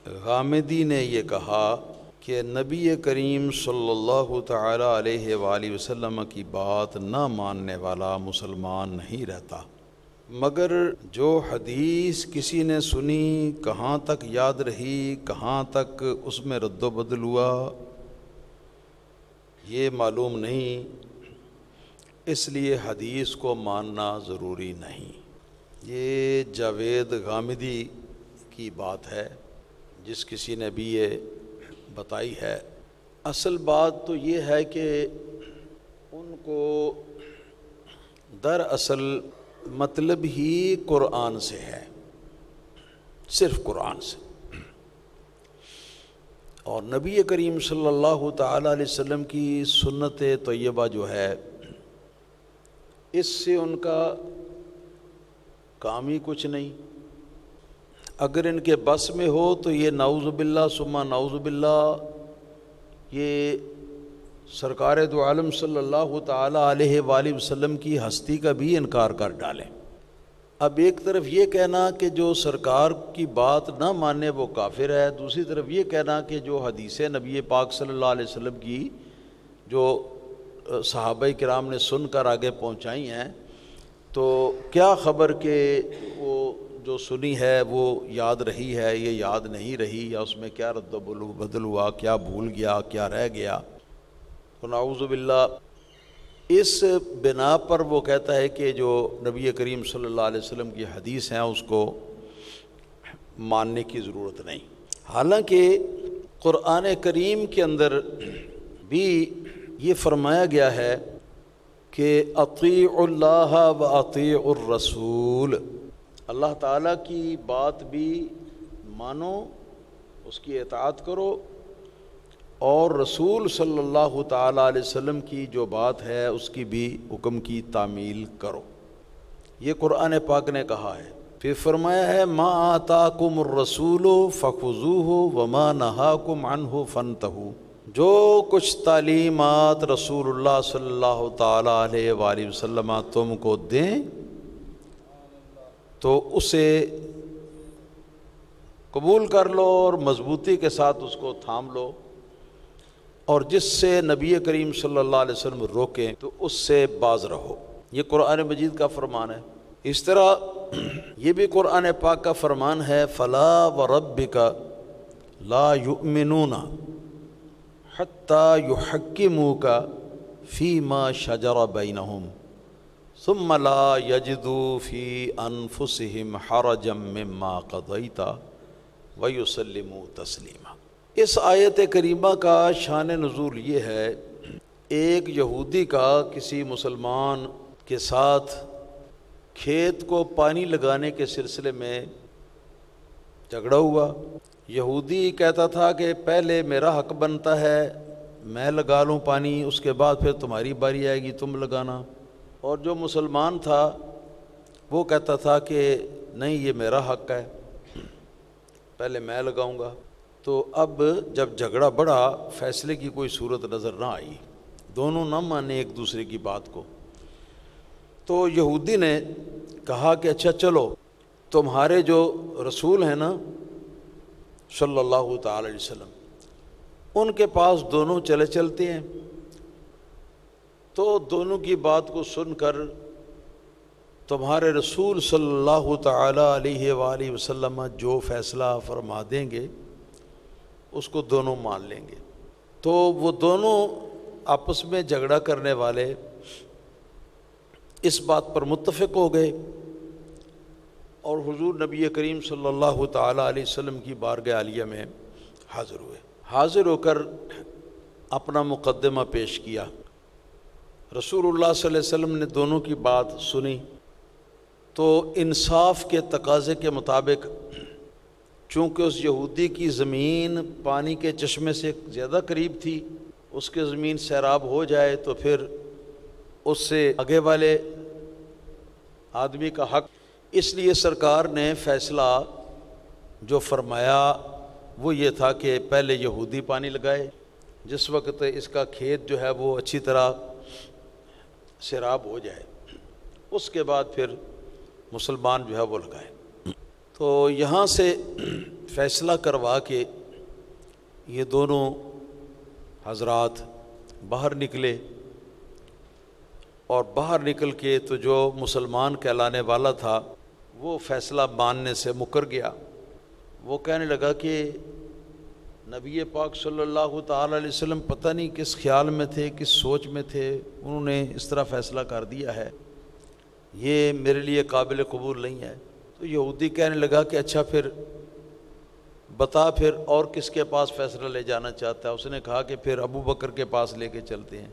غامدی نے یہ کہا کہ نبی کریم صلی اللہ تعالی علیہ وآلہ وسلم کی بات نہ ماننے والا مسلمان نہیں رہتا، مگر جو حدیث کسی نے سنی کہاں تک یاد رہی، کہاں تک اس میں رد و بدل ہوا، یہ معلوم نہیں، اس لیے حدیث کو ماننا ضروری نہیں۔ یہ جاوید غامدی کی بات ہے، جس کسی نے بھی یہ بتائی ہے۔ اصل بات تو یہ ہے کہ ان کو دراصل مطلب ہی قرآن سے ہے، صرف قرآن سے، اور نبی کریم صلی اللہ تعالی علیہ وسلم کی سنت طیبہ جو ہے، اس سے ان کا کام ہی کچھ نہیں۔ اگر ان کے بس میں ہو تو یہ نعوذ باللہ ثم نعوذ باللہ یہ سرکار دو عالم صلی اللہ تعالی علیہ وآلہ وسلم کی ہستی کا بھی انکار کر ڈالیں۔ اب ایک طرف یہ کہنا کہ جو سرکار کی بات نہ مانے وہ کافر ہے، دوسری طرف یہ کہنا کہ جو حدیث نبی پاک صلی اللہ علیہ وسلم کی جو صحابہ کرام نے سن کر آگے پہنچائی ہیں، تو کیا خبر کہ وہ جو سنی ہے وہ یاد رہی ہے، یہ یاد نہیں رہی، یا اس میں کیا رد و بدل ہوا، کیا بھول گیا، کیا رہ گیا۔ تو نعوذ باللہ اس بنا پر وہ کہتا ہے کہ جو نبی کریم صلی اللہ علیہ وسلم کی حدیث ہیں اس کو ماننے کی ضرورت نہیں۔ حالانکہ قرآن کریم کے اندر بھی یہ فرمایا گیا ہے کہ اطیعوا اللہ و اطیعوا الرسول، اللہ تعالیٰ کی بات بھی مانو، اس کی اطاعت کرو، اور رسول صلی اللہ تعالیٰ علیہ وسلم کی جو بات ہے اس کی بھی حکم کی تعمیل کرو۔ یہ قرآن پاک نے کہا ہے۔ پھر فرمایا ہے ما آتاکم الرسول فخذوہ وما نہاکم عنہ فانتہوا، جو کچھ تعلیمات رسول اللہ صلی اللہ تعالیٰ علیہ وآلہ وسلم تم کو دیں تو اسے قبول کر لو اور مضبوطی کے ساتھ اس کو تھام لو، اور جس سے نبی کریم صلی اللہ علیہ وسلم روکیں تو اس سے باز رہو۔ یہ قرآن مجید کا فرمان ہے۔ اس طرح یہ بھی قرآن پاک کا فرمان ہے فلا وربک لا یؤمنون حتی یحکموک فیما شجر بینہم ثم لا یجدوا فی انفسہم حرجا مما قضیت ویسلموا تسلیما۔ اس آیت کریمہ کا شان نزول یہ ہے، ایک یہودی کا کسی مسلمان کے ساتھ کھیت کو پانی لگانے کے سلسلے میں جھگڑا ہوا۔ یہودی کہتا تھا کہ پہلے میرا حق بنتا ہے، میں لگا لوں پانی، اس کے بعد پھر تمہاری باری آئے گی تم لگانا، اور جو مسلمان تھا وہ کہتا تھا کہ نہیں یہ میرا حق ہے، پہلے میں لگاؤں گا۔ تو اب جب جھگڑا بڑھا، فیصلے کی کوئی صورت نظر نہ آئی، دونوں نہ مانے ایک دوسرے کی بات کو، تو یہودی نے کہا کہ اچھا چلو تمہارے جو رسول ہیں نا صلی اللہ تعالی علیہ وسلم، ان کے پاس دونوں چلے چلتے ہیں۔ تو دونوں کی بات کو سن کر تمہارے رسول صلی اللہ تعالی علیہ وآلہ وسلم جو فیصلہ فرما دیں گے اس کو دونوں مان لیں گے۔ تو وہ دونوں آپس میں جھگڑا کرنے والے اس بات پر متفق ہو گئے، اور حضور نبی کریم صلی اللہ تعالی علیہ وسلم کی بارگاہ عالیہ میں حاضر ہوئے۔ حاضر ہو کر اپنا مقدمہ پیش کیا۔ رسول اللہ صلی اللہ علیہ وسلم نے دونوں کی بات سنی، تو انصاف کے تقاضے کے مطابق چونکہ اس یہودی کی زمین پانی کے چشمے سے زیادہ قریب تھی، اس کی زمین سیراب ہو جائے تو پھر اس سے آگے والے آدمی کا حق، اس لیے سرکار نے فیصلہ جو فرمایا وہ یہ تھا کہ پہلے یہودی پانی لگائے، جس وقت اس کا کھیت جو ہے وہ اچھی طرح سیراب ہو جائے، اس کے بعد پھر مسلمان جو ہے وہ لگائے۔ تو یہاں سے فیصلہ کروا کے یہ دونوں حضرات باہر نکلے، اور باہر نکل کے تو جو مسلمان کہلانے والا تھا وہ فیصلہ ماننے سے مکر گیا۔ وہ کہنے لگا کہ نبی پاک صلی اللہ تعالی علیہ وسلم پتہ نہیں کس خیال میں تھے، کس سوچ میں تھے، انہوں نے اس طرح فیصلہ کر دیا ہے، یہ میرے لیے قابل قبول نہیں ہے۔ تو یہودی کہنے لگا کہ اچھا پھر بتا پھر اور کس کے پاس فیصلہ لے جانا چاہتا ہے؟ اس نے کہا کہ پھر ابو بکر کے پاس لے کے چلتے ہیں،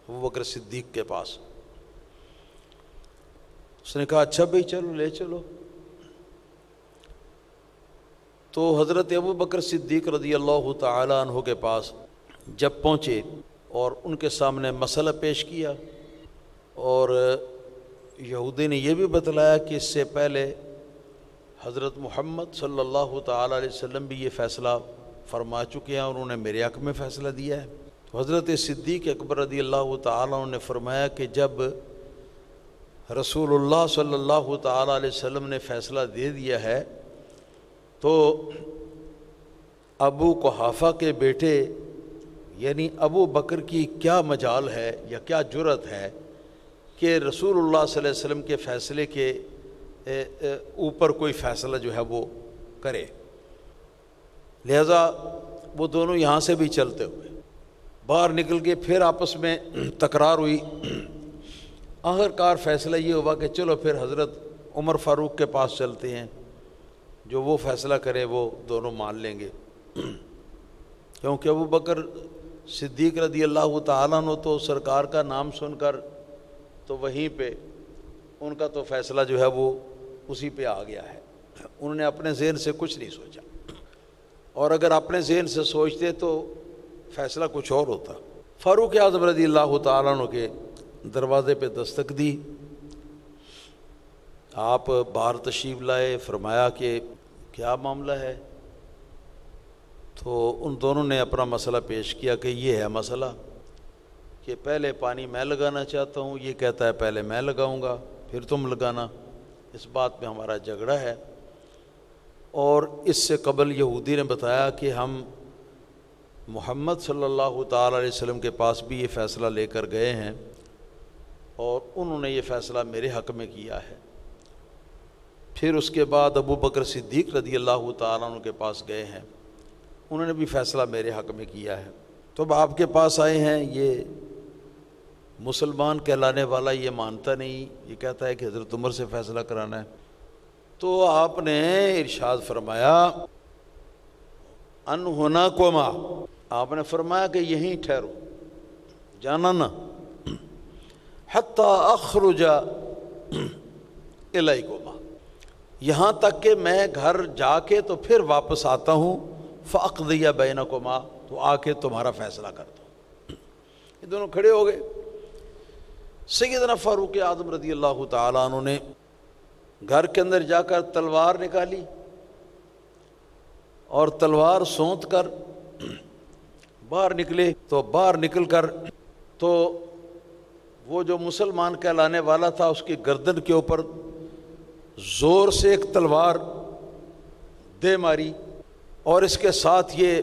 ابو بکر صدیق کے پاس۔ اس نے کہا اچھا بھائی چلو لے چلو۔ تو حضرت ابو بکر صدیق رضی اللہ تعالی عنہ کے پاس جب پہنچے اور ان کے سامنے مسئلہ پیش کیا، اور یہودی نے یہ بھی بتلایا کہ اس سے پہلے حضرت محمد صلی اللہ تعالی علیہ وسلم بھی یہ فیصلہ فرما چکے ہیں اور انہوں نے میرے حق میں فیصلہ دیا ہے۔ تو حضرت صدیق اکبر رضی اللہ تعالی عنہ نے فرمایا کہ جب رسول اللہ صلی اللہ تعالی علیہ وسلم نے فیصلہ دے دیا ہے تو ابو قحافہ کے بیٹے یعنی ابو بکر کی کیا مجال ہے یا کیا جرأت ہے کہ رسول اللہ صلی اللہ علیہ وسلم کے فیصلے کے اوپر کوئی فیصلہ جو ہے وہ کرے۔ لہذا وہ دونوں یہاں سے بھی چلتے ہوئے باہر نکل کے پھر آپس میں تکرار ہوئی۔ آخرکار فیصلہ یہ ہوا کہ چلو پھر حضرت عمر فاروق کے پاس چلتے ہیں، جو وہ فیصلہ کرے وہ دونوں مان لیں گے، کیونکہ ابو بکر صدیق رضی اللہ تعالیٰ عنہ تو سرکار کا نام سن کر تو وہیں پہ ان کا تو فیصلہ جو ہے وہ اسی پہ آ گیا ہے، انہوں نے اپنے ذہن سے کچھ نہیں سوچا، اور اگر اپنے ذہن سے سوچتے تو فیصلہ کچھ اور ہوتا۔ فاروق اعظم رضی اللہ تعالیٰ عنہ کے دروازے پہ دستک دی، آپ باہر تشریف لائے، فرمایا کہ کیا معاملہ ہے؟ تو ان دونوں نے اپنا مسئلہ پیش کیا کہ یہ ہے مسئلہ کہ پہلے پانی میں لگانا چاہتا ہوں، یہ کہتا ہے پہلے میں لگاؤں گا پھر تم لگانا، اس بات پہ ہمارا جھگڑا ہے۔ اور اس سے قبل یہودی نے بتایا کہ ہم محمد صلی اللہ تعالی علیہ وسلم کے پاس بھی یہ فیصلہ لے کر گئے ہیں اور انہوں نے یہ فیصلہ میرے حق میں کیا ہے۔ پھر اس کے بعد ابو بکر صدیق رضی اللہ تعالیٰ عنہ کے پاس گئے ہیں، انہوں نے بھی فیصلہ میرے حق میں کیا ہے۔ تو اب آپ کے پاس آئے ہیں، یہ مسلمان کہلانے والا یہ مانتا نہیں، یہ کہتا ہے کہ حضرت عمر سے فیصلہ کرانا ہے۔ تو آپ نے ارشاد فرمایا ان ہونا کوما، آپ نے فرمایا کہ یہیں ٹھہرو، جانا نہ، حتی اخرج الیکما، یہاں تک کہ میں گھر جا کے تو پھر واپس آتا ہوں، فاقضی بینکما، تو آ کے تمہارا فیصلہ کرتا ہوں۔ یہ دونوں کھڑے ہو گئے۔ سیدنا فاروق اعظم رضی اللہ تعالیٰ عنہ نے گھر کے اندر جا کر تلوار نکالی اور تلوار سونت کر باہر نکلے، تو باہر نکل کر تو وہ جو مسلمان کہلانے والا تھا اس کی گردن کے اوپر زور سے ایک تلوار دے ماری، اور اس کے ساتھ یہ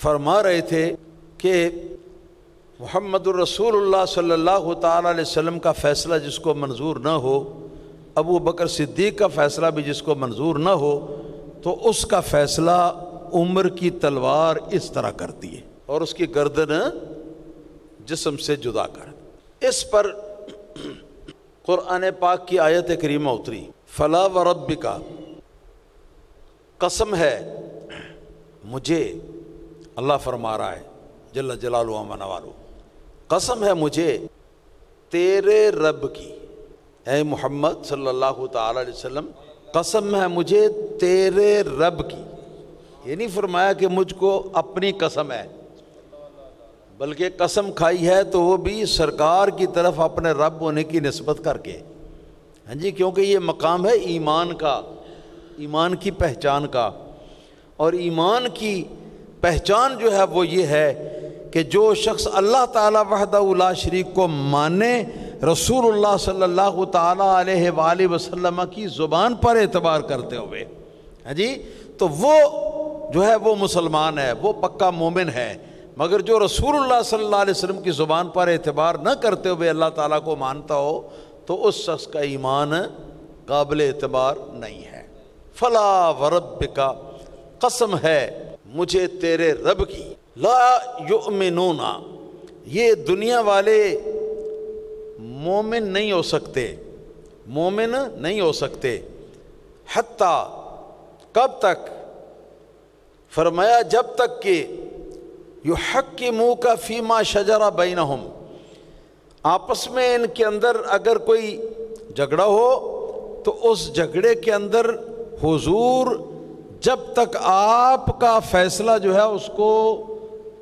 فرما رہے تھے کہ محمد الرسول اللہ صلی اللہ تعالی علیہ وسلم کا فیصلہ جس کو منظور نہ ہو، ابو بکر صدیق کا فیصلہ بھی جس کو منظور نہ ہو، تو اس کا فیصلہ عمر کی تلوار اس طرح کرتی ہے اور اس کی گردن جسم سے جدا کر۔ اس پر قرآن پاک کی آیت کریمہ اتری، فلا وربک، قسم ہے مجھے، اللہ فرما رہا ہے جل جلالہ و منوالہ، قسم ہے مجھے تیرے رب کی، اے محمد صلی اللہ تعالی علیہ وسلم، قسم ہے مجھے تیرے رب کی، یہ نہیں فرمایا کہ مجھ کو اپنی قسم ہے، بلکہ قسم کھائی ہے تو وہ بھی سرکار کی طرف اپنے رب ہونے کی نسبت کر کے، ہاں جی، کیونکہ یہ مقام ہے ایمان کا، ایمان کی پہچان کا، اور ایمان کی پہچان جو ہے وہ یہ ہے کہ جو شخص اللہ تعالیٰ وحدہ لا شریک کو مانے، رسول اللہ صلی اللہ تعالیٰ علیہ وآلہ وسلم کی زبان پر اعتبار کرتے ہوئے، ہاں جی، تو وہ جو ہے وہ مسلمان ہے، وہ پکا مومن ہے۔ مگر جو رسول اللہ صلی اللہ علیہ وسلم کی زبان پر اعتبار نہ کرتے ہوئے اللہ تعالیٰ کو مانتا ہو تو اس شخص کا ایمان قابل اعتبار نہیں ہے۔ فلا وربک، قسم ہے مجھے تیرے رب کی، لا یؤمنون، یہ دنیا والے مومن نہیں ہو سکتے، مومن نہیں ہو سکتے، حتیٰ کب تک؟ فرمایا جب تک کہ یحکموک فیما شجر بینہم، آپس میں ان کے اندر اگر کوئی جھگڑا ہو تو اس جھگڑے کے اندر حضور جب تک آپ کا فیصلہ جو ہے اس کو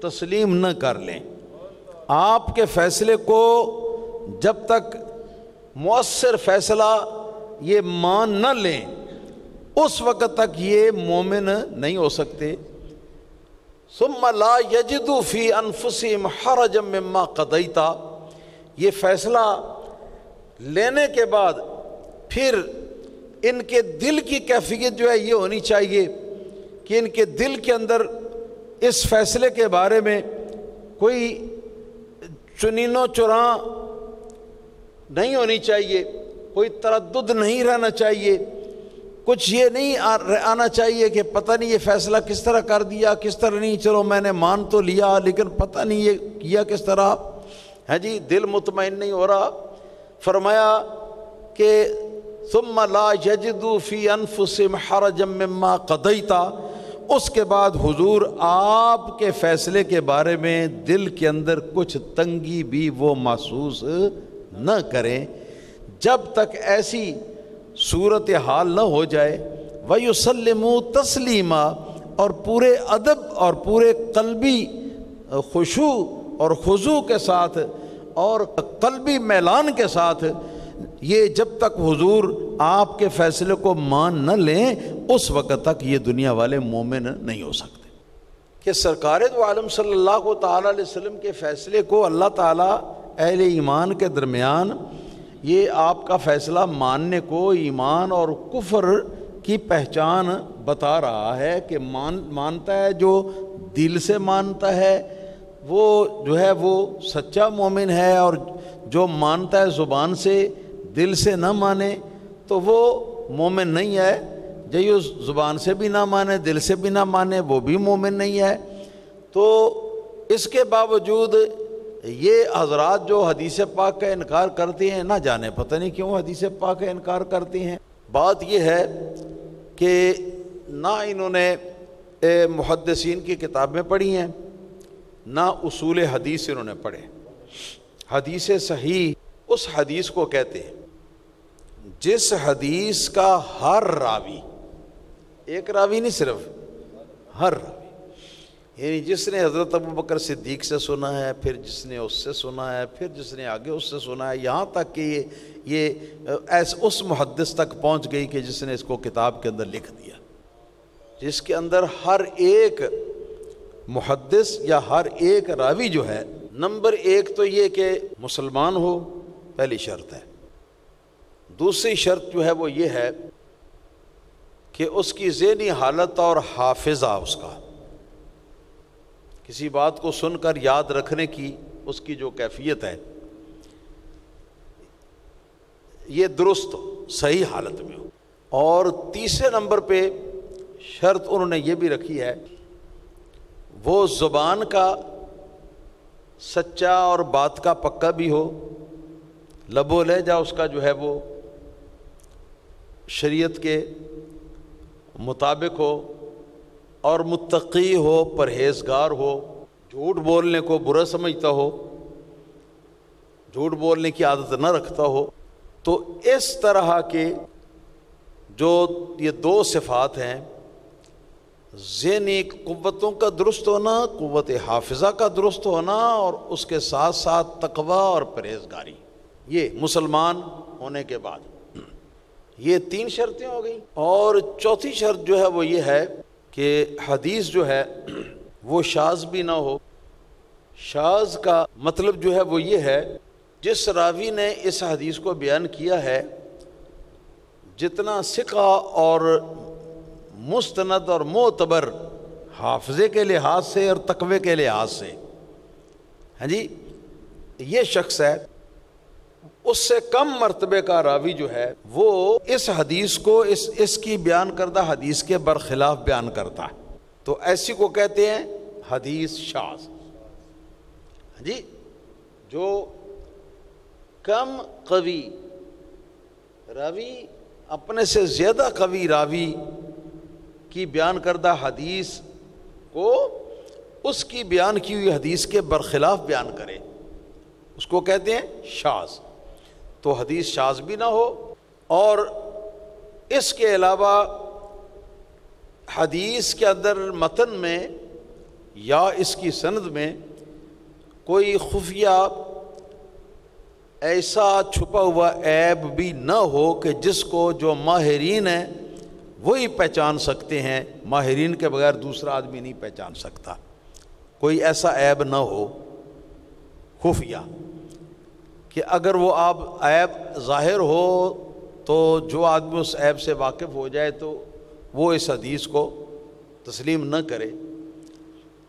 تسلیم نہ کر لیں، آپ کے فیصلے کو جب تک مؤثر فیصلہ یہ مان نہ لیں اس وقت تک یہ مومن نہیں ہو سکتے۔ ثم لا یجدوا فی انفسہم حرجا مما قضیت، یہ فیصلہ لینے کے بعد پھر ان کے دل کی کیفیت جو ہے یہ ہونی چاہیے کہ ان کے دل کے اندر اس فیصلے کے بارے میں کوئی چنین و چراں نہیں ہونی چاہیے، کوئی تردد نہیں رہنا چاہیے، کچھ یہ نہیں آنا چاہیے کہ پتہ نہیں یہ فیصلہ کس طرح کر دیا کس طرح نہیں، چلو میں نے مان تو لیا لیکن پتہ نہیں یہ کیا کس طرح ہے جی، دل مطمئن نہیں ہو رہا۔ فرمایا کہ ثم لا یجدوا فی انفسہم حرجا مما قضیت، اس کے بعد حضور آپ کے فیصلے کے بارے میں دل کے اندر کچھ تنگی بھی وہ محسوس نہ کریں جب تک ایسی صورتحال نہ ہو جائے۔ وَيُسَلِّمُوا تَسْلِيمًا، اور پورے ادب اور پورے قلبی خشوع اور خضوع کے ساتھ اور قلبی میلان کے ساتھ یہ جب تک حضور آپ کے فیصلے کو مان نہ لیں اس وقت تک یہ دنیا والے مومن نہیں ہو سکتے۔ کہ سرکار دو عالم صلی اللہ تعالیٰ علیہ وسلم کے فیصلے کو اللہ تعالیٰ اہل ایمان کے درمیان یہ آپ کا فیصلہ ماننے کو ایمان اور کفر کی پہچان بتا رہا ہے کہ مانتا ہے جو دل سے مانتا ہے وہ جو ہے وہ سچا مومن ہے، اور جو مانتا ہے زبان سے دل سے نہ مانے تو وہ مومن نہیں ہے۔ جو زبان سے بھی نہ مانے دل سے بھی نہ مانے وہ بھی مومن نہیں ہے۔ تو اس کے باوجود یہ حضرات جو حدیث پاک کا انکار کرتے ہیں، نہ جانے پتہ نہیں کیوں حدیث پاک کا انکار کرتے ہیں۔ بات یہ ہے کہ نہ انہوں نے محدثین کی کتابیں پڑھی ہیں، نہ اصول حدیث انہوں نے پڑھے۔ حدیث صحیح اس حدیث کو کہتے ہیں جس حدیث کا ہر راوی، ایک راوی نہیں صرف، ہر راوی، یعنی جس نے حضرت ابوبکر صدیق سے سنا ہے، پھر جس نے اس سے سنا ہے، پھر جس نے آگے اس سے سنا ہے، یہاں تک کہ یہ اس محدث تک پہنچ گئی کہ جس نے اس کو کتاب کے اندر لکھ دیا، جس کے اندر ہر ایک محدث یا ہر ایک راوی جو ہے، نمبر ایک تو یہ کہ مسلمان ہو، پہلی شرط ہے۔ دوسری شرط جو ہے وہ یہ ہے کہ اس کی ذہنی حالت اور حافظہ، اس کا کسی بات کو سن کر یاد رکھنے کی اس کی جو کیفیت ہے یہ درست ہو، صحیح حالت میں ہو۔ اور تیسرے نمبر پہ شرط انہوں نے یہ بھی رکھی ہے وہ زبان کا سچا اور بات کا پکا بھی ہو، لب و لہجہ اس کا جو ہے وہ شریعت کے مطابق ہو، اور متقی ہو، پرہیزگار ہو، جھوٹ بولنے کو برا سمجھتا ہو، جھوٹ بولنے کی عادت نہ رکھتا ہو۔ تو اس طرح کے جو یہ دو صفات ہیں، ذہنی قوتوں کا درست ہونا، قوت حافظہ کا درست ہونا، اور اس کے ساتھ ساتھ تقوی اور پرہیزگاری، یہ مسلمان ہونے کے بعد یہ تین شرطیں ہو گئیں۔ اور چوتھی شرط جو ہے وہ یہ ہے کہ حدیث جو ہے وہ شاذ بھی نہ ہو۔ شاذ کا مطلب جو ہے وہ یہ ہے جس راوی نے اس حدیث کو بیان کیا ہے جتنا ثقہ اور مستند اور معتبر حافظے کے لحاظ سے اور تقوی کے لحاظ سے، ہاں جی، یہ شخص ہے، اس سے کم مرتبے کا راوی جو ہے وہ اس حدیث کو اس کی بیان کردہ حدیث کے برخلاف بیان کرتا ہے، تو ایسی کو کہتے ہیں حدیث شاذ۔ ہاں جی، جو کم قوی راوی اپنے سے زیادہ قوی راوی کی بیان کردہ حدیث کو اس کی بیان کی ہوئی حدیث کے برخلاف بیان کرے، اس کو کہتے ہیں شاذ۔ تو حدیث شاذ بھی نہ ہو، اور اس کے علاوہ حدیث کے اندر متن میں یا اس کی سند میں کوئی خفیہ ایسا چھپا ہوا عیب بھی نہ ہو کہ جس کو جو ماہرین ہیں وہی پہچان سکتے ہیں، ماہرین کے بغیر دوسرا آدمی نہیں پہچان سکتا، کوئی ایسا عیب نہ ہو خفیہ کہ اگر وہ عیب ظاہر ہو تو جو آدمی اس عیب سے واقف ہو جائے تو وہ اس حدیث کو تسلیم نہ کرے،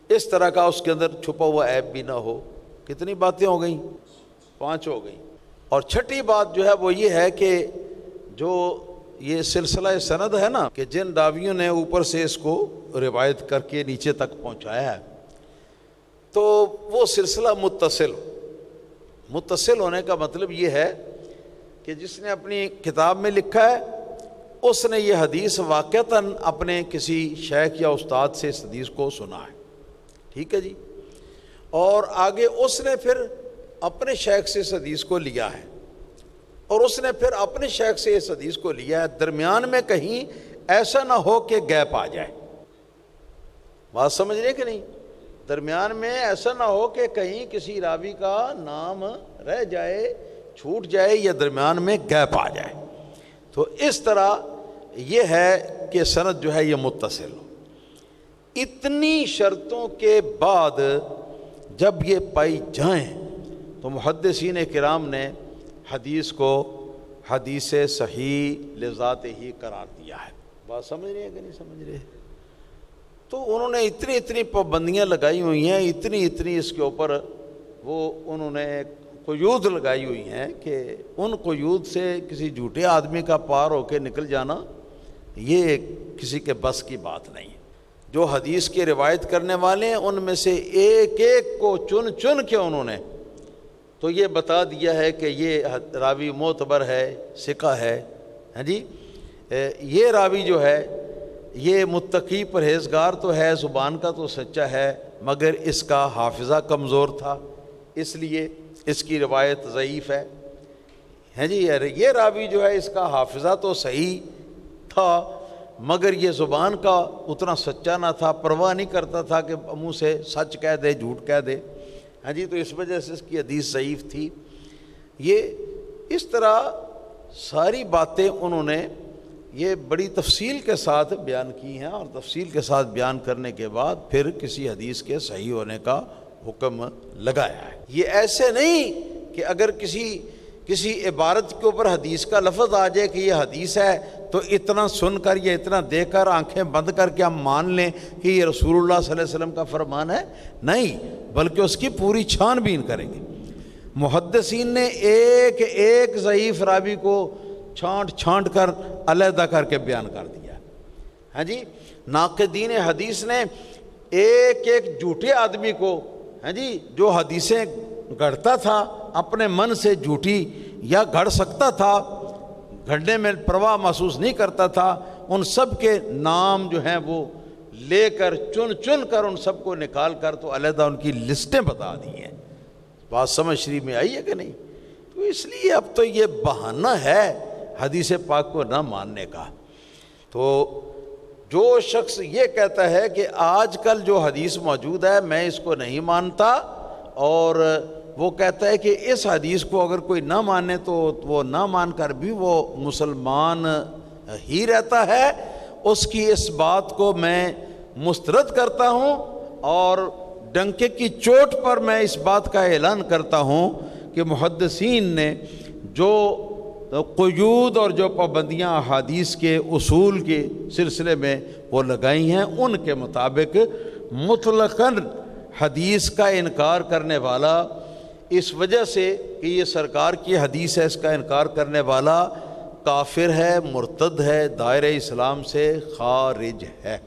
اس طرح کا اس کے اندر چھپا ہوا عیب بھی نہ ہو۔ کتنی باتیں ہو گئیں؟ 5 ہو گئیں۔ اور چھٹی بات جو ہے وہ یہ ہے کہ جو یہ سلسلہ سند ہے نا، کہ جن راویوں نے اوپر سے اس کو روایت کر کے نیچے تک پہنچایا ہے، تو وہ سلسلہ متصل ہونے کا مطلب یہ ہے کہ جس نے اپنی کتاب میں لکھا ہے اس نے یہ حدیث واقعتاً اپنے کسی شیخ یا استاد سے اس حدیث کو سنا ہے، ٹھیک ہے جی، اور آگے اس نے پھر اپنے شیخ سے اس حدیث کو لیا ہے، اور اس نے پھر اپنے شیخ سے اس حدیث کو لیا ہے، درمیان میں کہیں ایسا نہ ہو کہ گیپ آ جائے، بات سمجھ رہے کہ نہیں؟ درمیان میں ایسا نہ ہو کہ کہیں کسی راوی کا نام رہ جائے، چھوٹ جائے، یا درمیان میں گیپ آ جائے، تو اس طرح یہ ہے کہ سند جو ہے یہ متصل ہو۔ اتنی شرطوں کے بعد جب یہ پائی جائیں تو محدثین کرام نے حدیث کو حدیث صحیح لذات ہی قرار دیا ہے۔ بات سمجھ رہے ہیں کہ نہیں سمجھ رہے؟ تو انہوں نے اتنی پابندیاں لگائی ہوئی ہیں، اتنی اس کے اوپر وہ انہوں نے قیود لگائی ہوئی ہیں کہ ان قیود سے کسی جھوٹے آدمی کا پار ہو کے نکل جانا یہ کسی کے بس کی بات نہیں ہے۔ جو حدیث کی روایت کرنے والے ہیں ان میں سے ایک ایک کو چن کے انہوں نے تو یہ بتا دیا ہے کہ یہ راوی معتبر ہے، ثقہ ہے، ہاں جی، یہ راوی جو ہے یہ متقی پرہیزگار تو ہے، زبان کا تو سچا ہے، مگر اس کا حافظہ کمزور تھا، اس لیے اس کی روایت ضعیف ہے، ہیں جی، یہ راوی جو ہے اس کا حافظہ تو صحیح تھا مگر یہ زبان کا اتنا سچا نہ تھا، پرواہ نہیں کرتا تھا کہ منہ سے سچ کہہ دے جھوٹ کہہ دے، ہاں جی، تو اس وجہ سے اس کی حدیث ضعیف تھی۔ یہ اس طرح ساری باتیں انہوں نے یہ بڑی تفصیل کے ساتھ بیان کی ہیں، اور تفصیل کے ساتھ بیان کرنے کے بعد پھر کسی حدیث کے صحیح ہونے کا حکم لگایا ہے۔ یہ ایسے نہیں کہ اگر کسی عبارت کے اوپر حدیث کا لفظ آ جائے کہ یہ حدیث ہے تو اتنا سن کر یا اتنا دیکھ کر آنکھیں بند کر کے ہم مان لیں کہ یہ رسول اللہ صلی اللہ علیہ وسلم کا فرمان ہے، نہیں، بلکہ اس کی پوری چھان بین کریں گے۔ محدثین نے ایک ایک ضعیف راوی کو چھانٹ کر علیحدہ کر کے بیان کر دیا، ہاں جی، ناقدین حدیث نے ایک ایک جھوٹے آدمی کو، ہاں جی، جو حدیثیں گھڑتا تھا اپنے من سے جھوٹی یا گھڑ سکتا تھا، گھڑنے میں پرواہ محسوس نہیں کرتا تھا، ان سب کے نام جو ہیں وہ لے کر چن کر ان سب کو نکال کر تو علیحدہ ان کی لسٹیں بتا دی ہیں۔ بات سمجھ شریف میں آئی ہے کہ نہیں؟ تو اس لیے اب تو یہ بہانہ ہے حدیث پاک کو نہ ماننے کا۔ تو جو شخص یہ کہتا ہے کہ آج کل جو حدیث موجود ہے میں اس کو نہیں مانتا، اور وہ کہتا ہے کہ اس حدیث کو اگر کوئی نہ مانے تو وہ نہ مان کر بھی وہ مسلمان ہی رہتا ہے، اس کی اس بات کو میں مسترد کرتا ہوں، اور ڈنکے کی چوٹ پر میں اس بات کا اعلان کرتا ہوں کہ محدثین نے جو قیود اور جو پابندیاں احادیث کے اصول کے سلسلے میں وہ لگائی ہیں، ان کے مطابق مطلقاً حدیث کا انکار کرنے والا اس وجہ سے کہ یہ سرکار کی حدیث ہے، اس کا انکار کرنے والا کافر ہے، مرتد ہے، دائرہ اسلام سے خارج ہے۔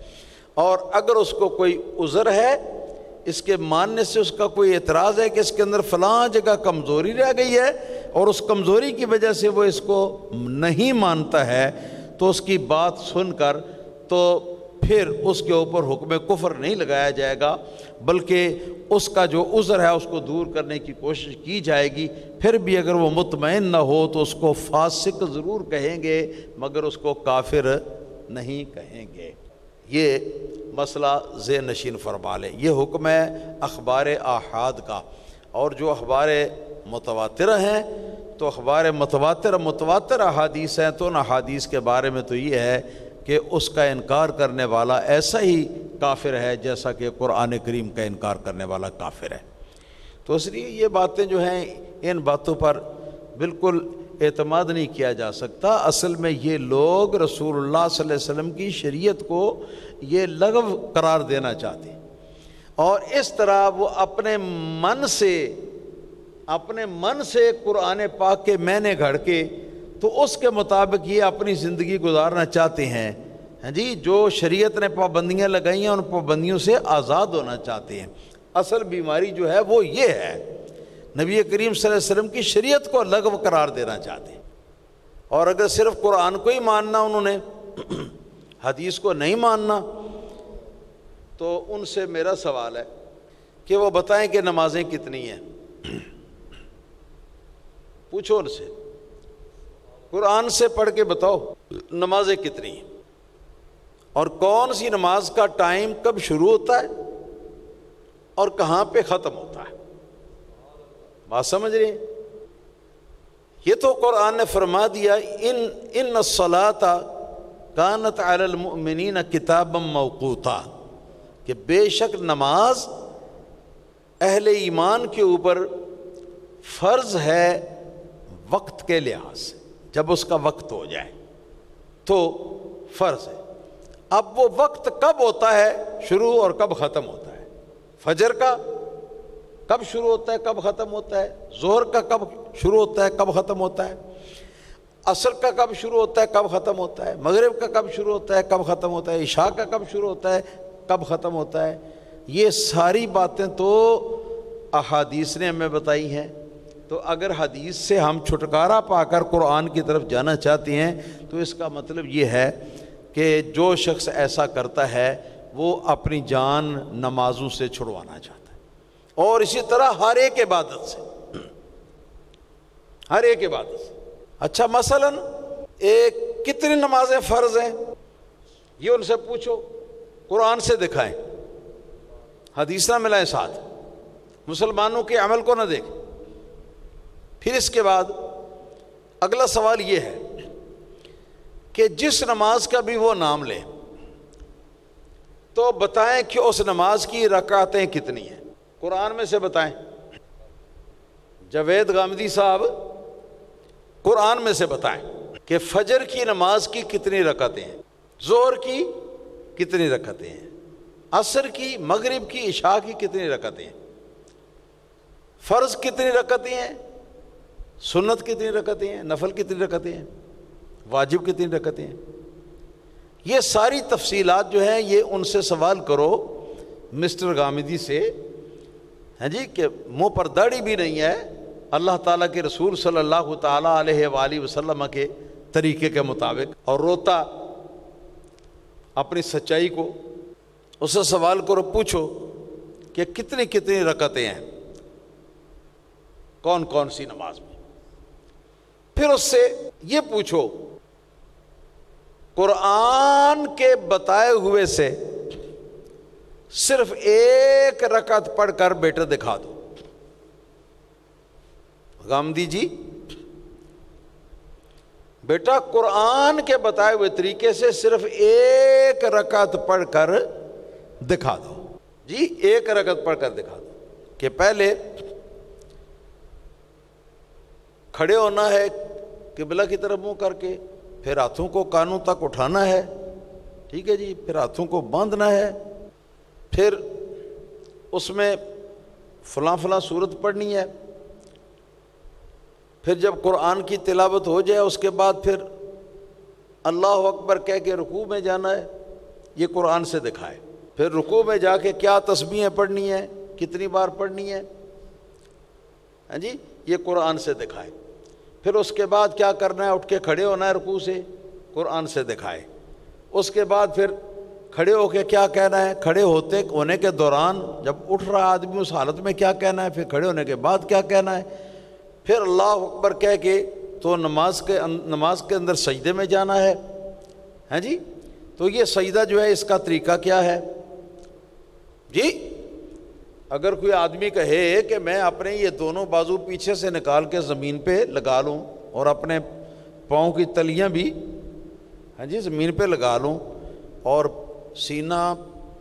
اور اگر اس کو کوئی عذر ہے، اس کے ماننے سے اس کا کوئی اعتراض ہے کہ اس کے اندر فلاں جگہ کمزوری رہ گئی ہے اور اس کمزوری کی وجہ سے وہ اس کو نہیں مانتا ہے، تو اس کی بات سن کر تو پھر اس کے اوپر حکم کفر نہیں لگایا جائے گا، بلکہ اس کا جو عذر ہے اس کو دور کرنے کی کوشش کی جائے گی۔ پھر بھی اگر وہ مطمئن نہ ہو تو اس کو فاسق ضرور کہیں گے، مگر اس کو کافر نہیں کہیں گے۔ یہ مسئلہ ذہن نشین فرما لیں۔ یہ حکم ہے اخبار آحاد کا۔ اور جو اخبار متواترہ ہیں تو اخبار متواتر احادیث ہیں، تو ان احادیث کے بارے میں تو یہ ہے کہ اس کا انکار کرنے والا ایسا ہی کافر ہے جیسا کہ قرآن کریم کا انکار کرنے والا کافر ہے۔ تو اس لیے یہ باتیں جو ہیں، ان باتوں پر بالکل اعتماد نہیں کیا جا سکتا۔ اصل میں یہ لوگ رسول اللہ صلی اللہ علیہ وسلم کی شریعت کو یہ لغو قرار دینا چاہتے ہیں، اور اس طرح وہ اپنے من سے قرآن پاک کے معنی گھڑ کے تو اس کے مطابق یہ اپنی زندگی گزارنا چاہتے ہیں۔ ہاں جی، جو شریعت نے پابندیاں لگائی ہیں ان پابندیوں سے آزاد ہونا چاہتے ہیں۔ اصل بیماری جو ہے وہ یہ ہے، نبی کریم صلی اللہ علیہ وسلم کی شریعت کو لغو قرار دینا چاہتے ہیں۔ اور اگر صرف قرآن کو ہی ماننا انہوں نے، حدیث کو نہیں ماننا، تو ان سے میرا سوال ہے کہ وہ بتائیں کہ نمازیں کتنی ہیں۔ پوچھو ان سے، قرآن سے پڑھ کے بتاؤ نمازیں کتنی ہیں، اور کون سی نماز کا ٹائم کب شروع ہوتا ہے اور کہاں پہ ختم ہوتا ہے۔ بات سمجھ رہے ہیں؟ یہ تو قرآن نے فرما دیا ان الصلاۃ کانت علی المؤمنین کتابا موقوتا، کہ بے شک نماز اہل ایمان کے اوپر فرض ہے وقت کے لحاظ سے، جب اس کا وقت ہو جائے تو فرض ہے۔ اب وہ وقت کب ہوتا ہے شروع اور کب ختم ہوتا ہے؟ فجر کا کب شروع ہوتا ہے کب ختم ہوتا ہے؟ ظہر کا کب شروع ہوتا ہے کب ختم ہوتا ہے؟ عصر کا کب شروع ہوتا ہے کب ختم ہوتا ہے؟ مغرب کا کب شروع ہوتا ہے کب ختم ہوتا ہے؟ عشاء کا کب شروع ہوتا ہے کب ختم ہوتا ہے؟ یہ ساری باتیں تو احادیث نے ہمیں بتائی ہیں۔ تو اگر حدیث سے ہم چھٹکارا پا کر قرآن کی طرف جانا چاہتے ہیں تو اس کا مطلب یہ ہے کہ جو شخص ایسا کرتا ہے وہ اپنی جان نمازوں سے چھڑوانا چاہتا ہے، اور اسی طرح ہر ایک عبادت سے، ہر ایک عبادت سے۔ اچھا، مثلا کتنی نمازیں فرض ہیں یہ ان سے پوچھو، قرآن سے دکھائیں، حدیث نہ ملائیں ساتھ، مسلمانوں کے عمل کو نہ دیکھیں۔ پھر اس کے بعد اگلا سوال یہ ہے کہ جس نماز کا بھی وہ نام لے تو بتائیں کہ اس نماز کی رکعتیں کتنی ہیں، قرآن میں سے بتائیں۔ جاوید غامدی صاحب قرآن میں سے بتائیں کہ فجر کی نماز کی کتنی رکعتیں ہیں، ظہر کی کتنی رکعتیں ہیں، عصر کی، مغرب کی، عشاء کی کتنی رکعتیں ہیں، فرض کتنی رکعتیں ہیں، سنت کتنی رکعتیں ہیں، نفل کتنی رکعتیں ہیں، واجب کتنی رکعتیں ہیں۔ یہ ساری تفصیلات جو ہیں یہ ان سے سوال کرو، مسٹر غامدی سے، ہاں جی، کہ منہ پر داڑھی بھی نہیں ہے، اللہ تعالیٰ کے رسول صلی اللہ تعالیٰ علیہ وآلہ وسلم کے طریقے کے مطابق، اور روتا اپنی سچائی کو، اس سے سوال کرو، پوچھو کہ کتنی کتنی رکعتیں ہیں کون کون سی نماز میں۔ پھر اس سے یہ پوچھو، قرآن کے بتائے ہوئے سے صرف ایک رکعت پڑھ کر بیٹا دکھا دو۔ غامدی جی، بیٹا قرآن کے بتائے ہوئے طریقے سے صرف ایک رکعت پڑھ کر دکھا دو۔ جی، ایک رکعت پڑھ کر دکھا دو کہ پہلے کھڑے ہونا ہے، قبلہ کی طرف منہ کر کے، پھر ہاتھوں کو کانوں تک اٹھانا ہے، ٹھیک ہے جی، پھر ہاتھوں کو باندھنا ہے، پھر اس میں فلاں فلاں صورت پڑھنی ہے، پھر جب قرآن کی تلاوت ہو جائے اس کے بعد پھر اللہ اکبر کہہ کے رکوع میں جانا ہے، یہ قرآن سے دکھائے۔ پھر رکوع میں جا کے کیا تسبیحیں پڑھنی ہیں، کتنی بار پڑھنی ہے، ہاں جی، یہ قرآن سے دکھائے۔ پھر اس کے بعد کیا کرنا ہے، اٹھ کے کھڑے ہونا ہے رکوع سے، قرآن سے دکھائے۔ اس کے بعد پھر کھڑے ہو کے کیا کہنا ہے، کھڑے ہونے کے دوران جب اٹھ رہا آدمی اس حالت میں کیا کہنا ہے، پھر کھڑے ہونے کے بعد کیا کہنا ہے، پھر اللہ اکبر کہہ کے تو نماز کے اندر سجدے میں جانا ہے، ہاں جی۔ تو یہ سجدہ جو ہے اس کا طریقہ کیا ہے جی؟ اگر کوئی آدمی کہے کہ میں اپنے یہ دونوں بازو پیچھے سے نکال کے زمین پہ لگا لوں اور اپنے پاؤں کی تلیاں بھی ہاں جی زمین پہ لگا لوں اور سینہ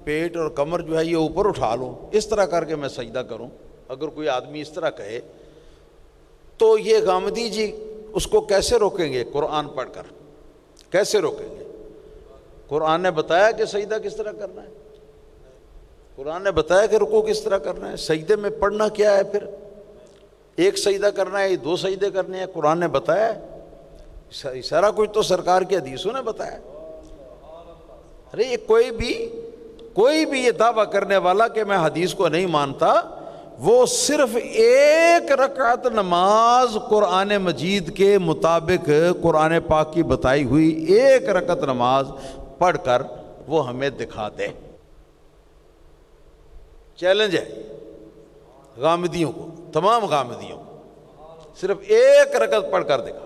پیٹ اور کمر جو ہے یہ اوپر اٹھا لوں، اس طرح کر کے میں سجدہ کروں، اگر کوئی آدمی اس طرح کہے تو یہ غامدی جی اس کو کیسے روکیں گے؟ قرآن پڑھ کر کیسے روکیں گے؟ قرآن نے بتایا کہ سجدہ کس طرح کرنا ہے، قرآن نے بتایا کہ رکوع کس طرح کرنا ہے، سجدے میں پڑھنا کیا ہے، پھر ایک سجدہ کرنا ہے، دو سجدے کرنے ہیں، قرآن نے بتایا ہے، سارا کچھ تو سرکار کی حدیثوں نے بتایا۔ ارے یہ کوئی بھی یہ دعویٰ کرنے والا کہ میں حدیث کو نہیں مانتا، وہ صرف ایک رکعت نماز قرآن مجید کے مطابق قرآن پاک کی بتائی ہوئی ایک رکعت نماز پڑھ کر وہ ہمیں دکھا دے۔ چیلنج ہے غامدیوں کو، تمام غامدیوں کو، صرف ایک رکعت پڑھ کر دکھا دے۔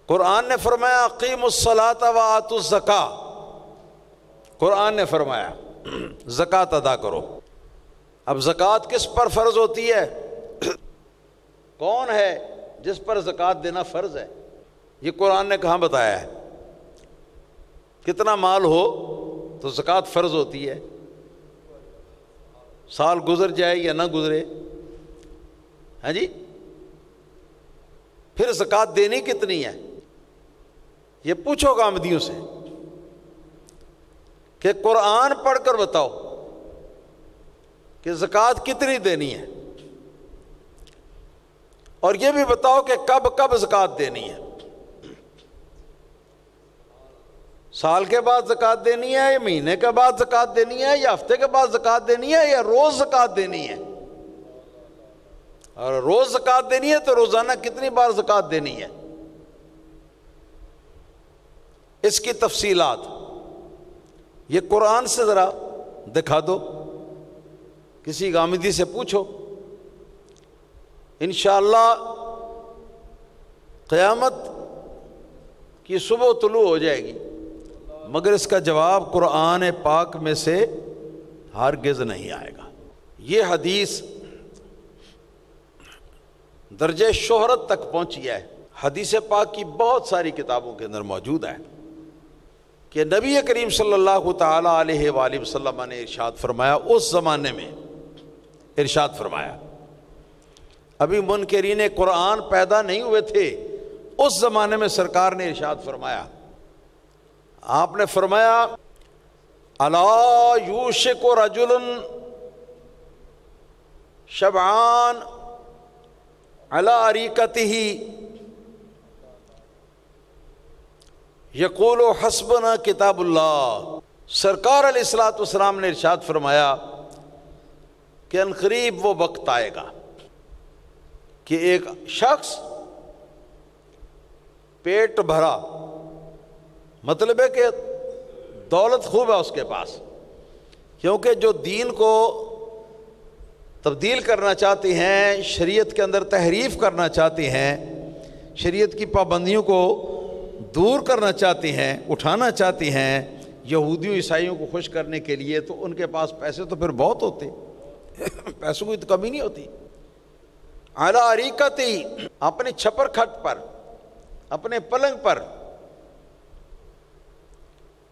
قرآن نے فرمایا اقیموا الصلاۃ وآتوا الزکاۃ، قرآن نے فرمایا زکوٰۃ ادا کرو۔ اب زکوٰۃ کس پر فرض ہوتی ہے؟ کون ہے جس پر زکوٰۃ دینا فرض ہے؟ یہ قرآن نے کہاں بتایا ہے؟ کتنا مال ہو تو زکوٰۃ فرض ہوتی ہے، سال گزر جائے یا نہ گزرے، ہاں جی، پھر زکوٰۃ دینی کتنی ہے؟ یہ پوچھو غامدیوں سے کہ قرآن پڑھ کر بتاؤ کہ زکوٰۃ کتنی دینی ہے، اور یہ بھی بتاؤ کہ کب زکوٰۃ دینی ہے۔ سال کے بعد زکوٰۃ دینی ہے، یا مہینے کے بعد زکوٰۃ دینی ہے، یا ہفتے کے بعد زکوٰۃ دینی ہے، یا روز زکوٰۃ دینی ہے؟ اور روز زکوٰۃ دینی ہے تو روزانہ کتنی بار زکوٰۃ دینی ہے؟ اس کی تفصیلات یہ قرآن سے ذرا دکھا دو، کسی غامدی سے پوچھو، انشاءاللہ قیامت کی صبح طلوع ہو جائے گی، مگر اس کا جواب قرآن پاک میں سے ہرگز نہیں آئے گا۔ یہ حدیث درجہ شہرت تک پہنچی ہے، حدیث پاک کی بہت ساری کتابوں کے اندر موجود ہے کہ نبی کریم صلی اللہ تعالی علیہ وآلہ وسلم نے ارشاد فرمایا، اس زمانے میں ارشاد فرمایا، ابھی منکرین قرآن پیدا نہیں ہوئے تھے، اس زمانے میں سرکار نے ارشاد فرمایا، آپ نے فرمایا الا یوشک رجل شبعان علی اریکتہ یقول حسبنا کتاب اللہ۔ سرکار علیہ الصلوۃ والسلام نے ارشاد فرمایا کہ عنقریب وہ وقت آئے گا کہ ایک شخص پیٹ بھرا، مطلب ہے کہ دولت خوب ہے اس کے پاس، کیونکہ جو دین کو تبدیل کرنا چاہتے ہیں، شریعت کے اندر تحریف کرنا چاہتے ہیں، شریعت کی پابندیوں کو دور کرنا چاہتے ہیں، اٹھانا چاہتے ہیں یہودیوں عیسائیوں کو خوش کرنے کے لیے، تو ان کے پاس پیسے تو پھر بہت ہوتے، پیسوں کی تو کمی نہیں ہوتی۔ اعلی اریکتی، اپنے چھپر کھٹ پر، اپنے پلنگ پر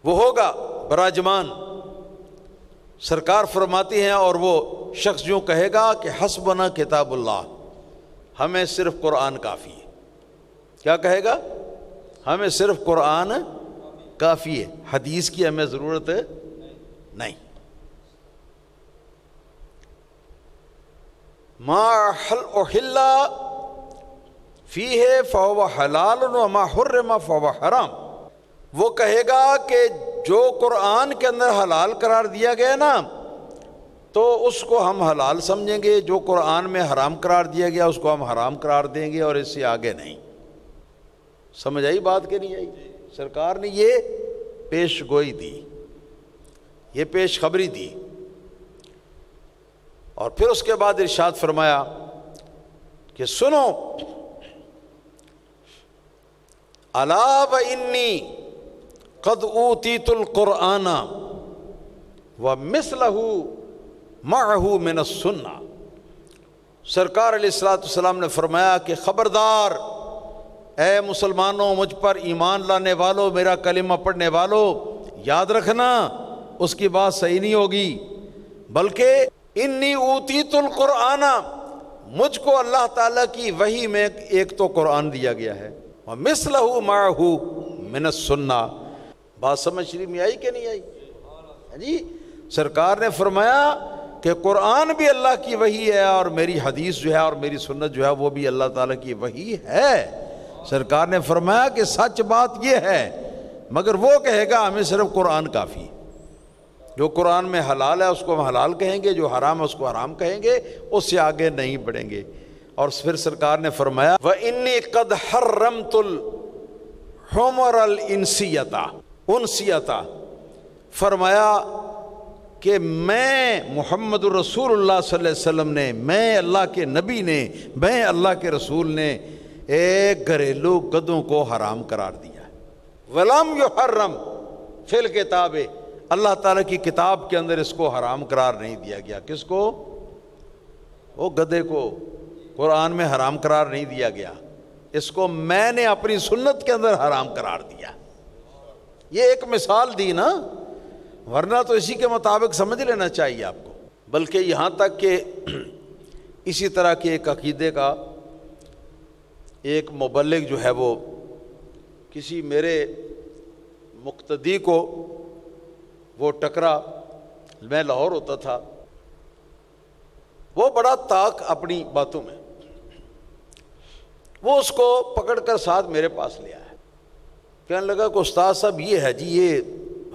وہ ہوگا براجمان۔ سرکار فرماتی ہیں اور وہ شخص جو کہے گا کہ حسبنا کتاب اللہ، ہمیں صرف قرآن کافی ہے، کیا کہے گا؟ ہمیں صرف قرآن کافی ہے، حدیث کی ہمیں ضرورت نہیں۔ ما احل فیہ فہو حلال وما حرم فہو حرام، وہ کہے گا کہ جو قرآن کے اندر حلال قرار دیا گیا نا تو اس کو ہم حلال سمجھیں گے، جو قرآن میں حرام قرار دیا گیا اس کو ہم حرام قرار دیں گے، اور اس سے آگے نہیں۔ سمجھ آئی بات کہ نہیں آئی؟ سرکار نے یہ پیش گوئی دی، یہ پیش خبری دی، اور پھر اس کے بعد ارشاد فرمایا کہ سنو، الا وانی قد اوتیت القرآن ومثلہ معہ من السنہ۔ سرکار علیہ الصلوۃ والسلام نے فرمایا کہ خبردار اے مسلمانوں، مجھ پر ایمان لانے والوں، میرا کلمہ پڑھنے والوں، یاد رکھنا اس کی بات صحیح نہیں ہوگی، بلکہ انی اوتیت القرآن، مجھ کو اللہ تعالیٰ کی وحی میں ایک تو قرآن دیا گیا ہے، ومثلہ معہ من السنہ۔ بات سمجھ شریف میں آئی کہ نہیں آئی؟ جی سرکار نے فرمایا کہ قرآن بھی اللہ کی وحی ہے، اور میری حدیث جو ہے اور میری سنت جو ہے وہ بھی اللہ تعالیٰ کی وحی ہے۔ سرکار نے فرمایا کہ سچ بات یہ ہے، مگر وہ کہے گا ہمیں صرف قرآن کافی، جو قرآن میں حلال ہے اس کو ہم حلال کہیں گے، جو حرام ہے اس کو حرام کہیں گے، اس سے آگے نہیں بڑھیں گے۔ اور پھر سرکار نے فرمایا وَإِنِّي قَدْ حَرَّمْتُ الْحُمَرَ الْإِنْسِيَّةَ، انسیتا، فرمایا کہ میں محمد رسول اللہ صلی اللہ علیہ وسلم نے، میں اللہ کے نبی نے، میں اللہ کے رسول نے ایک گھریلو گدوں کو حرام قرار دیا ہے۔ وَلَمْ يُحَرَّمْ فِي الْكِتَابِ، اللہ تعالیٰ کی کتاب کے اندر اس کو حرام قرار نہیں دیا گیا۔ کس کو؟ وہ گدھے کو قرآن میں حرام قرار نہیں دیا گیا، اس کو میں نے اپنی سنت کے اندر حرام قرار دیا۔ یہ ایک مثال دی نا، ورنہ تو اسی کے مطابق سمجھ لینا چاہیے آپ کو۔ بلکہ یہاں تک کہ اسی طرح کے ایک عقیدے کا ایک مبلغ جو ہے وہ کسی میرے مقتدی کو وہ ٹکرا، میں لاہور ہوتا تھا، وہ بڑا طاق اپنی باتوں میں، وہ اس کو پکڑ کر ساتھ میرے پاس لے آیا، کہنے لگا کہ استاد صاحب یہ ہے جی، یہ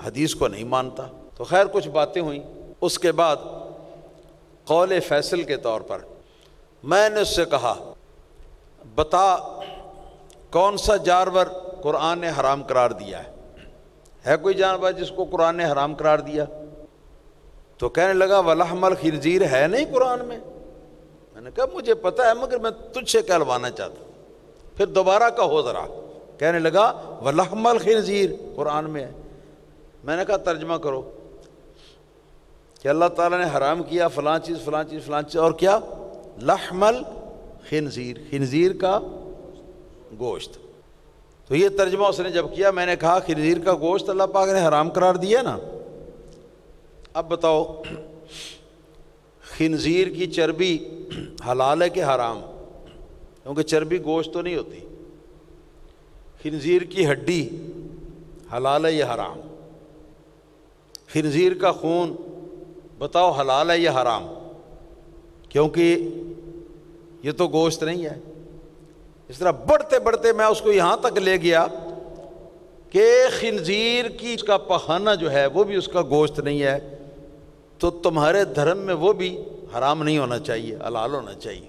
حدیث کو نہیں مانتا۔ تو خیر کچھ باتیں ہوئیں، اس کے بعد قول فیصل کے طور پر میں نے اس سے کہا بتا کون سا جانور قرآن نے حرام قرار دیا ہے کوئی جانور جس کو قرآن نے حرام قرار دیا؟ تو کہنے لگا وَلَحْمَ الْخِنْزِيرِ ہے نہیں قرآن میں۔ میں نے کہا مجھے پتہ ہے مگر میں تجھ سے کہلوانا چاہتا ہوں۔ پھر دوبارہ کہو ذرا، کہنے لگا وَلَحْمَ الْخِنْزِيرِ قرآن میں ہے۔ میں نے کہا ترجمہ کرو کہ اللہ تعالیٰ نے حرام کیا فلاں چیز فلاں چیز فلاں چیز، اور کیا؟ لحم الخنزیر، خنزیر کا گوشت۔ تو یہ ترجمہ اس نے جب کیا، میں نے کہا خنزیر کا گوشت اللہ پاک نے حرام قرار دیا نا، اب بتاؤ خنزیر کی چربی حلال ہے کہ حرام؟ کیونکہ چربی گوشت تو نہیں ہوتی۔ خنزیر کی ہڈی حلال ہے یا حرام؟ خنزیر کا خون بتاؤ حلال ہے یا حرام؟ کیونکہ یہ تو گوشت نہیں ہے۔ اس طرح بڑھتے بڑھتے میں اس کو یہاں تک لے گیا کہ خنزیر کی اس کا پخانہ جو ہے وہ بھی اس کا گوشت نہیں ہے، تو تمہارے دھرم میں وہ بھی حرام نہیں ہونا چاہیے، حلال ہونا چاہیے۔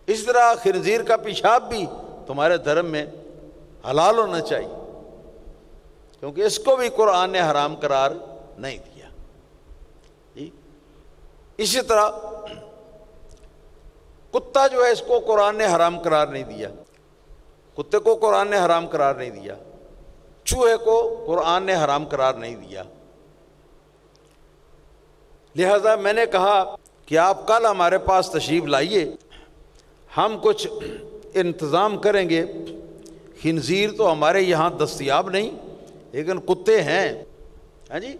اس طرح خنزیر کا پیشاب بھی تمہارے دھرم میں حلال ہونا چاہیے، کیونکہ اس کو بھی قرآن نے حرام قرار نہیں دیا۔ اسی طرح کتا جو ہے اس کو قرآن نے حرام قرار نہیں دیا، کتے کو قرآن نے حرام قرار نہیں دیا، چوہے کو قرآن نے حرام قرار نہیں دیا۔ لہذا میں نے کہا کہ آپ کل ہمارے پاس تشریف لائیے، ہم کچھ انتظام کریں گے۔ خنزیر تو ہمارے یہاں دستیاب نہیں، لیکن کتے ہیں، ہاں جی،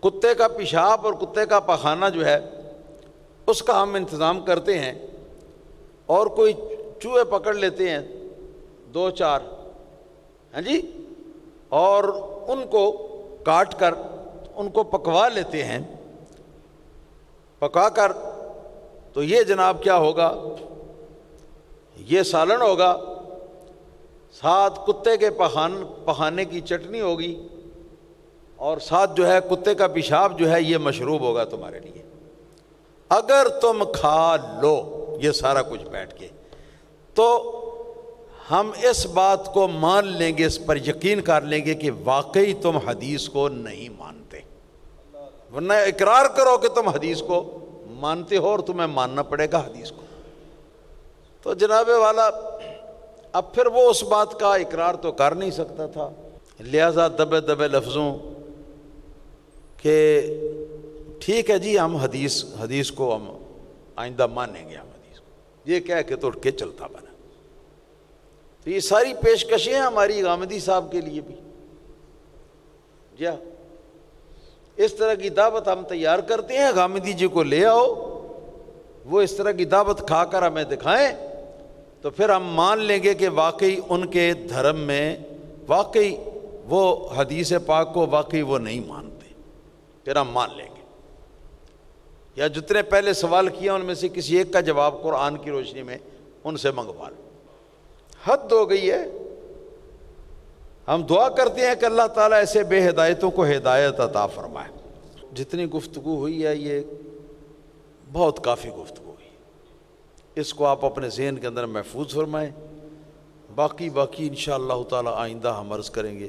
کتے کا پیشاب اور کتے کا پخانہ جو ہے اس کا ہم انتظام کرتے ہیں، اور کوئی چوہے پکڑ لیتے ہیں دو چار، ہاں جی، اور ان کو کاٹ کر ان کو پکوا لیتے ہیں، پکا کر تو یہ جناب کیا ہوگا، یہ سالن ہوگا، ساتھ کتے کے پخانے کی چٹنی ہوگی، اور ساتھ جو ہے کتے کا پیشاب جو ہے یہ مشروب ہوگا تمہارے لیے۔ اگر تم کھا لو یہ سارا کچھ بیٹھ کے تو ہم اس بات کو مان لیں گے، اس پر یقین کر لیں گے کہ واقعی تم حدیث کو نہیں مانتے، ورنہ اقرار کرو کہ تم حدیث کو مانتے ہو اور تمہیں ماننا پڑے گا حدیث کو۔ تو جناب والا اب پھر وہ اس بات کا اقرار تو کر نہیں سکتا تھا، لہذا دبے دبے لفظوں کہ ٹھیک ہے جی ہم حدیث کو ہم آئندہ مانیں گے، ہم حدیث کو، یہ کہہ کے تو اٹھ کے چلتا بنا۔ تو یہ ساری پیشکشیں ہیں ہماری غامدی صاحب کے لیے بھی، جی ہاں، اس طرح کی دعوت ہم تیار کرتے ہیں، غامدی جی کو لے آؤ، وہ اس طرح کی دعوت کھا کر ہمیں دکھائیں، تو پھر ہم مان لیں گے کہ واقعی ان کے دھرم میں واقعی وہ حدیث پاک کو واقعی وہ نہیں مانتے، پھر ہم مان لیں گے۔ یا جتنے پہلے سوال کیا ان میں سے کسی ایک کا جواب قرآن کی روشنی میں ان سے منگوا لو۔ حد ہو گئی ہے۔ ہم دعا کرتے ہیں کہ اللہ تعالیٰ ایسے بے ہدایتوں کو ہدایت عطا فرمائے۔ جتنی گفتگو ہوئی ہے یہ بہت کافی گفتگو ہوئی، اس کو آپ اپنے ذہن کے اندر محفوظ فرمائیں، باقی انشاءاللہ تعالیٰ آئندہ ہم عرض کریں گے۔